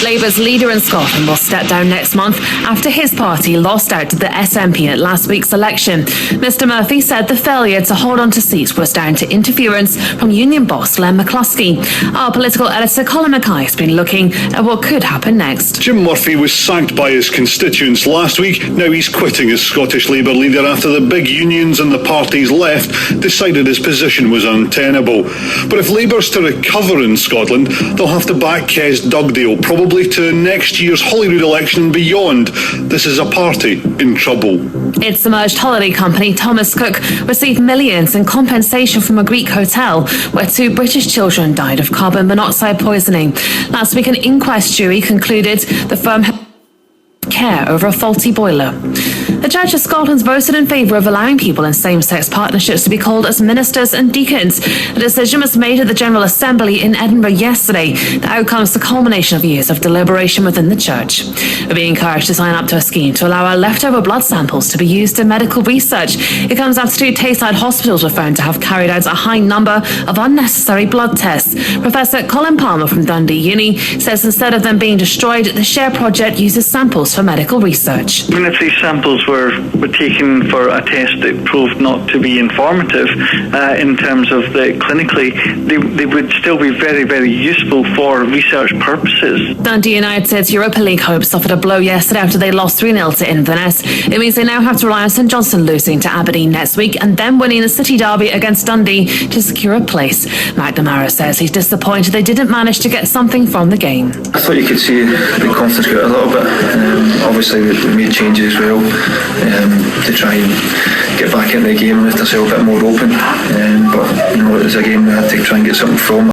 Labour's leader in Scotland will step down next month after his party lost out to the SNP at last week's election. Mr Murphy said the failure to hold on to seats was down to interference from union boss Len McCluskey. Our political editor Colin Mackay has been looking at what could happen next. Jim Murphy was sacked by his constituents last week. Now he's quitting as Scottish Labour leader after the big unions and the party's left decided his position was untenable. But if Labour's to recover in Scotland, they'll have to back Kes Dugdale, probably to next year's Holyrood election and beyond. This is a party in trouble. Its submerged holiday company Thomas Cook received millions in compensation from a Greek hotel where 2 British children died of carbon monoxide poisoning. Last week, an inquest jury concluded the firm had care over a faulty boiler. The Church of Scotland's voted in favour of allowing people in same-sex partnerships to be called as ministers and deacons. The decision was made at the General Assembly in Edinburgh yesterday. The outcome is the culmination of years of deliberation within the Church. We're being encouraged to sign up to a scheme to allow our leftover blood samples to be used in medical research. It comes after 2 Tayside hospitals were found to have carried out a high number of unnecessary blood tests. Professor Colin Palmer from Dundee Uni says instead of them being destroyed, the SHARE project uses samples for medical research. Even if these samples were taken for a test that proved not to be informative in terms of the clinically, they would still be very, very useful for research purposes. Dundee United's Europa League hopes suffered a blow yesterday after they lost 3-0 to Inverness. It means they now have to rely on St Johnstone losing to Aberdeen next week and then winning the City Derby against Dundee to secure a place. McNamara says he's disappointed they didn't manage to get something from the game. I thought you could see the confidence go a little bit. Obviously we made changes as well to try and get back into the game with ourselves a bit more open. But it was a game we had to try and get something from.